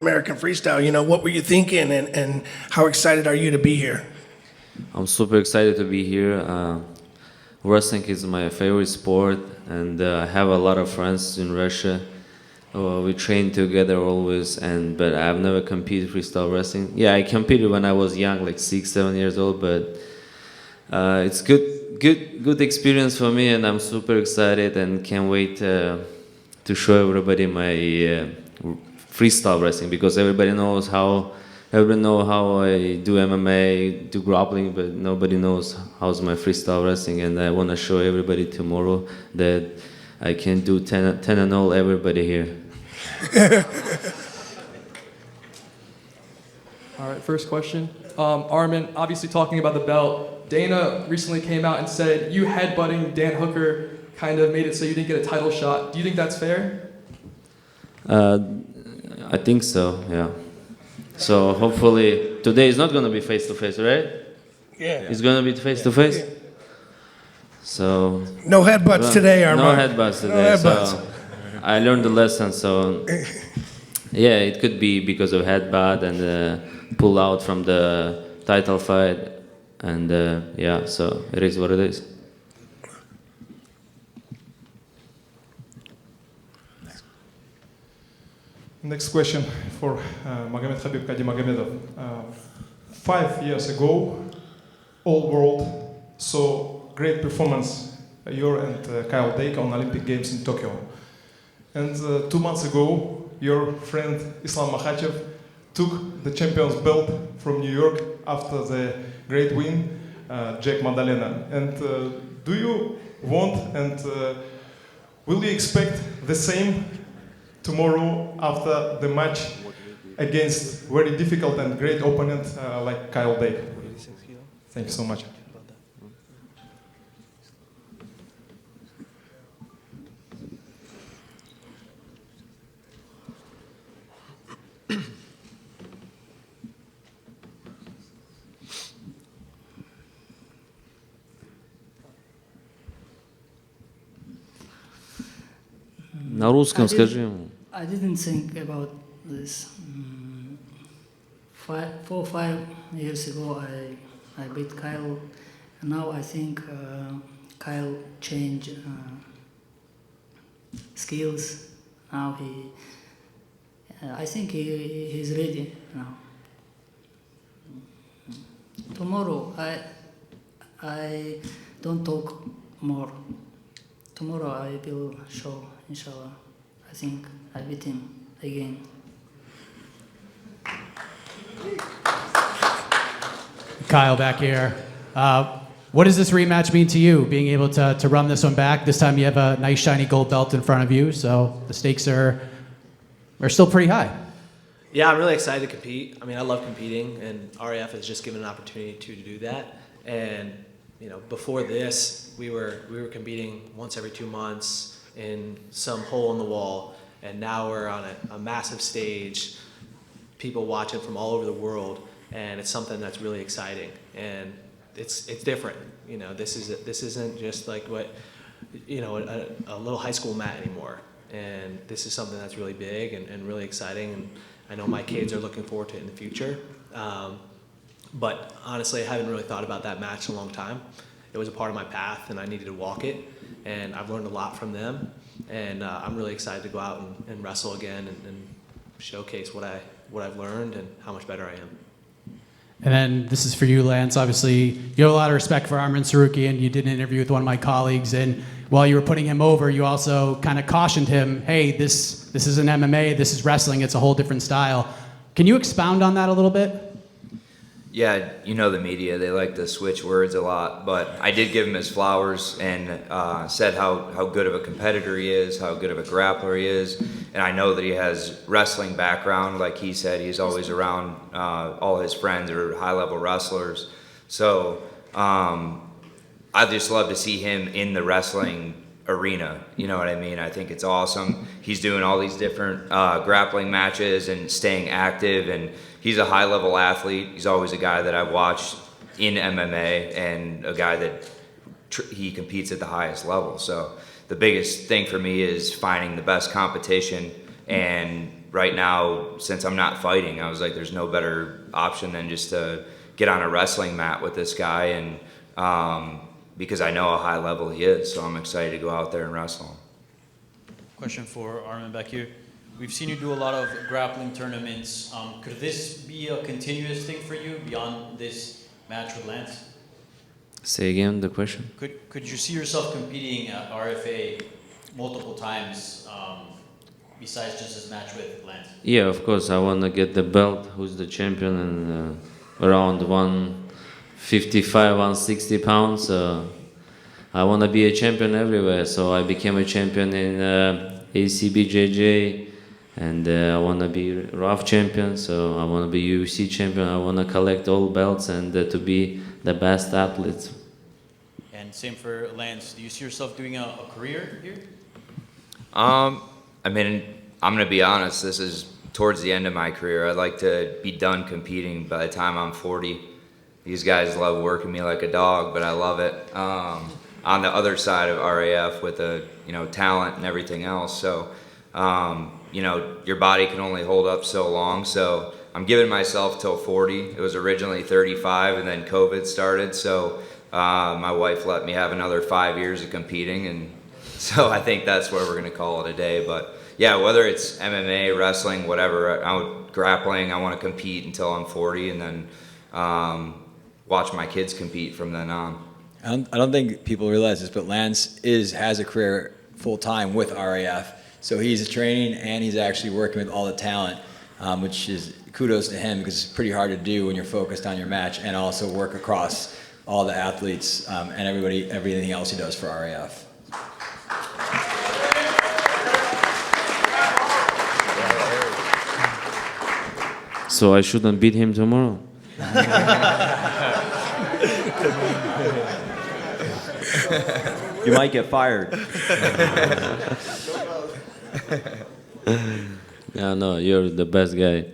American Freestyle. What were you thinking, and how excited are you to be here? I'm super excited to be here. Wrestling is my favorite sport, and I have a lot of friends in Russia. We train together always, but I've never competed freestyle wrestling. Yeah, I competed when I was young, like 6, 7 years old, but it's good experience for me, and I'm super excited and can't wait to show everybody my freestyle wrestling, because everybody knows how I do MMA, do grappling, but nobody knows how's my freestyle wrestling, and I want to show everybody tomorrow that I can do 10-0 everybody here. All right, first question. Arman, obviously talking about the belt, Dana recently came out and said you headbutting Dan Hooker kind of made it so you didn't get a title shot. Do you think that's fair? I think so, yeah. So hopefully today is not going to be face-to-face, right? Yeah. It's going to be face-to-face? Yeah. So... No headbutts today, Arman. No headbutts today. No headbutts. So I learned the lesson, so... Yeah, it could be because of headbutt and pull out from the title fight. And yeah, so it is what it is. Next question for Mahamedkhabib Kadzimahamedau. 5 years ago, all world saw great performance, your and Kyle Dake on Olympic Games in Tokyo. And 2 months ago, your friend Islam Makhachev took the champion's belt from New York after the great win, Jack Magdalena. And do you want and will you expect the same tomorrow after the match against very difficult and great opponent like Kyle Dake? Thank you so much. На русском скажи ему. I didn't think about this. 4-5 years ago, I beat Kyle. Now I think Kyle changed skills. Now I think he's ready now. Tomorrow I don't talk more. Tomorrow I will show, inshallah. I think I beat him again. Kyle, back here. What does this rematch mean to you, being able to run this one back? This time you have a nice shiny gold belt in front of you, so the stakes are still pretty high. Yeah, I'm really excited to compete. I mean, I love competing, and RAF has just given an opportunity to do that. And before this, we were competing once every 2 months in some hole in the wall, and now we're on a massive stage, people watching from all over the world, and it's something that's really exciting, and it's different. This isn't just like what a little high school mat anymore, and this is something that's really big and really exciting, and I know my kids are looking forward to it in the future. But honestly, I haven't really thought about that match in a long time. It was a part of my path, and I needed to walk it, and I've learned a lot from them, and I'm really excited to go out and wrestle again and showcase what I've learned and how much better I am. And then this is for you, Lance. Obviously, you have a lot of respect for Arman Tsarukyan. You did an interview with one of my colleagues, and while you were putting him over, you also kind of cautioned him, hey, this isn't MMA, this is wrestling, it's a whole different style. Can you expound on that a little bit? Yeah, the media, they like to switch words a lot, but I did give him his flowers and said how good of a competitor he is, how good of a grappler he is, and I know that he has wrestling background. Like he said, he's always around all his friends are high-level wrestlers. So I just love to see him in the wrestling arena, you know what I mean? I think it's awesome. He's doing all these different grappling matches and staying active, and he's a high-level athlete. He's always a guy that I've watched in MMA and a guy that he competes at the highest level. So the biggest thing for me is finding the best competition and right now, since I'm not fighting, I was like, there's no better option than just to get on a wrestling mat with this guy, and because I know how high level he is, so I'm excited to go out there and wrestle him. Question for Arman back here. We've seen you do a lot of grappling tournaments. Could this be a continuous thing for you beyond this match with Lance? Say again the question. Could you see yourself competing at RFA multiple times besides just this match with Lance? Yeah, of course. I want to get the belt. Who's the champion? And around 155, 160 pounds. I want to be a champion everywhere. So I became a champion in ACBJJ, and I want to be RAF champion. So I want to be UFC champion. I want to collect all belts and to be the best athlete. And same for Lance. Do you see yourself doing a career here? I mean, I'm going to be honest, this is towards the end of my career. I'd like to be done competing by the time I'm 40. These guys love working me like a dog, but I love it. On the other side of RAF with the, talent and everything else. So, your body can only hold up so long. So I'm giving myself till 40. It was originally 35 and then COVID started. So my wife let me have another 5 years of competing. And so I think that's where we're going to call it a day. But yeah, whether it's MMA, wrestling, whatever, grappling, I want to compete until I'm 40 and then watch my kids compete from then on. I don't think people realize this, but Lance has a career full-time with RAF. So he's training and he's actually working with all the talent, which is kudos to him because it's pretty hard to do when you're focused on your match and also work across all the athletes and everything else he does for RAF. So I shouldn't beat him tomorrow. You might get fired. No, you're the best guy.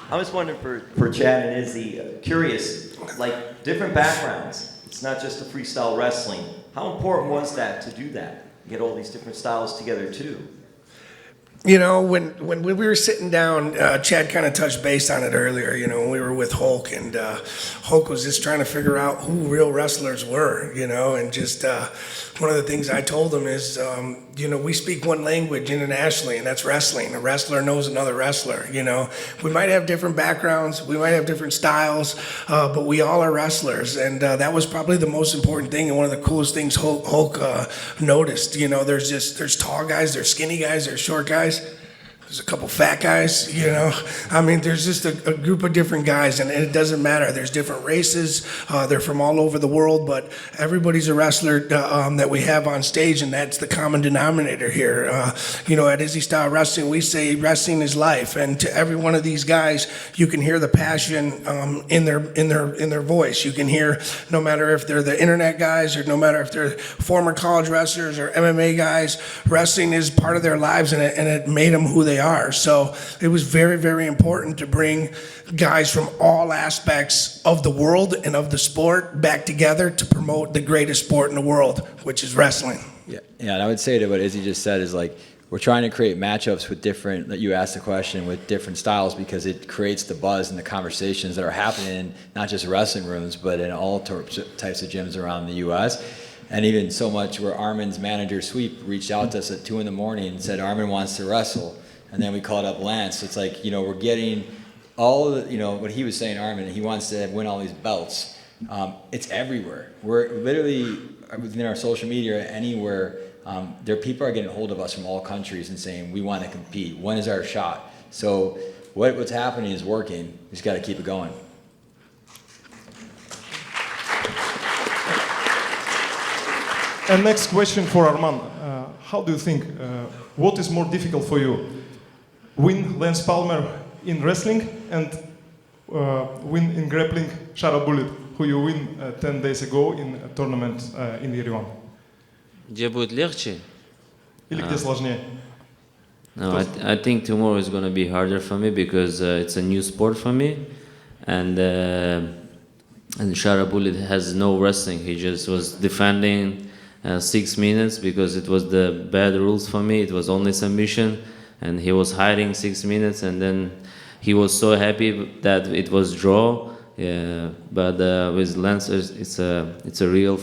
I was wondering for Chad and Izzy, curious, like different backgrounds. It's not just a freestyle wrestling. How important was that to do that? Get all these different styles together too. When we were sitting down, Chad kind of touched base on it earlier, when we were with Hulk, and Hulk was just trying to figure out who real wrestlers were, and just one of the things I told him is, we speak one language internationally, and that's wrestling. A wrestler knows another wrestler, We might have different backgrounds, we might have different styles, but we all are wrestlers, and that was probably the most important thing, and one of the coolest things Hulk noticed. There's tall guys, there's skinny guys, there's short guys. There's a couple fat guys, there's just a group of different guys, and it doesn't matter. There's different races. They're from all over the world, but everybody's a wrestler that we have on stage, and that's the common denominator here. At Izzy Style Wrestling, we say wrestling is life, and to every one of these guys, you can hear the passion in their voice. You can hear, no matter if they're the internet guys or no matter if they're former college wrestlers or MMA guys, wrestling is part of their lives, and it made them who they are. So it was very, very important to bring guys from all aspects of the world and of the sport back together to promote the greatest sport in the world, which is wrestling. Yeah, and I would say to what Izzy just said is we're trying to create matchups with different, that you asked the question, with different styles because it creates the buzz and the conversations that are happening in not just wrestling rooms, but in all types of gyms around the U.S. And even so much where Arman's manager, Sweep, reached out to us at 2 in the morning and said, Arman wants to wrestle. And then we called up Lance. It's we're getting all of the, what he was saying, Arman, he wants to win all these belts. It's everywhere. We're literally, within our social media, anywhere, people are getting hold of us from all countries and saying, we want to compete. When is our shot? So what's happening is working. We just got to keep it going. And next question for Arman. How do you think, what is more difficult for you? Win Lance Palmer in wrestling and win in grappling Shadow Bullet, who you win 10 days ago in a tournament in Yerevan? Где будет легче? Или где сложнее? No, I think tomorrow is going to be harder for me because it's a new sport for me, and Shadow Bullet has no wrestling. He just was defending 6 minutes because it was the bad rules for me. It was only submission, and he was hiding 6 minutes, and then he was so happy that it was draw. Yeah, but with Lancers, it's a real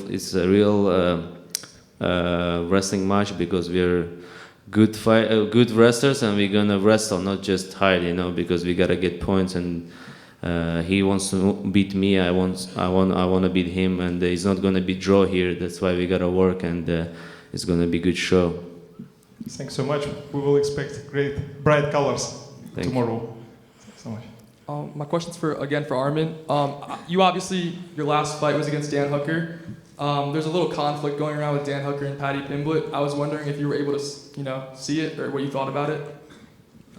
wrestling match because we're good wrestlers, and we're gonna wrestle, not just hide, you know, because we gotta get points, and he wants to beat me. I want to beat him, and it's not gonna be draw here. That's why we gotta work, and it's gonna be good show. Thanks so much. We will expect great bright colors tomorrow. Thanks so much. My question's for Arman. You obviously, your last fight was against Dan Hooker. There's a little conflict going around with Dan Hooker and Paddy Pimblett. I was wondering if you were able to, see it or what you thought about it.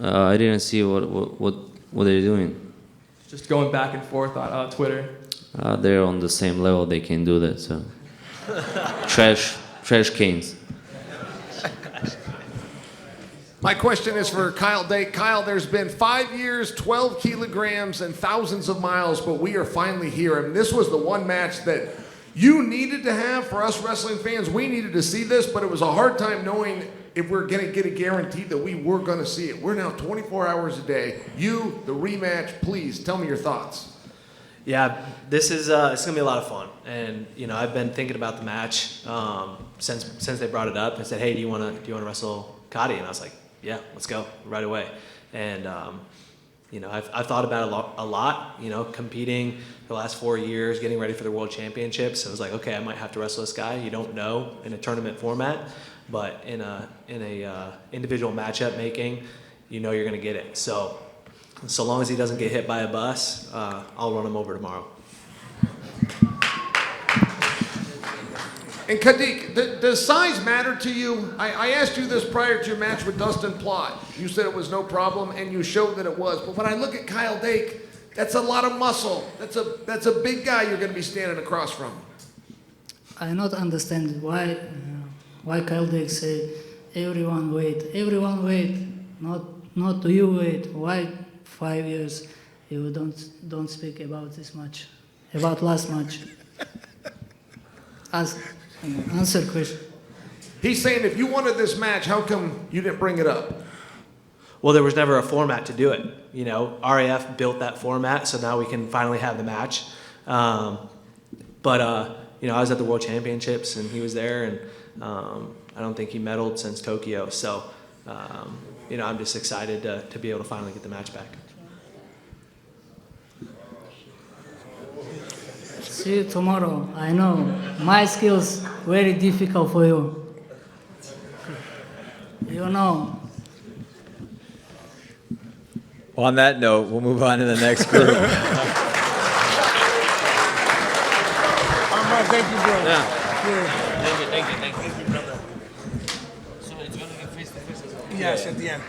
I didn't see what they're doing. Just going back and forth on Twitter. They're on the same level. They can do that. So trash cans. My question is for Kyle Dake. Kyle, there's been 5 years, 12 kilograms, and thousands of miles, but we are finally here. And this was the one match that you needed to have for us wrestling fans. We needed to see this, but it was a hard time knowing if we're going to get a guarantee that we were going to see it. We're now 24 hours a day. You, the rematch, please tell me your thoughts. Yeah, this is it's gonna be a lot of fun, and I've been thinking about the match since they brought it up and said, hey, do you want to wrestle Kadi? And I was like, yeah, let's go right away. And I've thought about it a lot. Competing the last 4 years, getting ready for the World Championships. I was like, okay, I might have to wrestle this guy. You don't know in a tournament format, but in a individual matchup making, you're gonna get it. So long as he doesn't get hit by a bus, I'll run him over tomorrow. And Kadik, does size matter to you? I asked you this prior to your match with Dustin Plott. You said it was no problem, and you showed that it was. But when I look at Kyle Dake, that's a lot of muscle. That's a big guy you're going to be standing across from. I not understand why Kyle Dake say everyone wait, not you wait. Why 5 years you don't speak about this match, about last match? Answer question. He's saying if you wanted this match, how come you didn't bring it up? Well, there was never a format to do it. RAF built that format, so now we can finally have the match. But I was at the World Championships, and he was there, and I don't think he medaled since Tokyo. So, I'm just excited to be able to finally get the match back. See you tomorrow. I know my skills very difficult for you. Well, on that note, we'll move on to the next group. Arman, thank you, bro. Yeah. Yeah. Thank you, brother. So it's going to be face to face. Yes, at the end.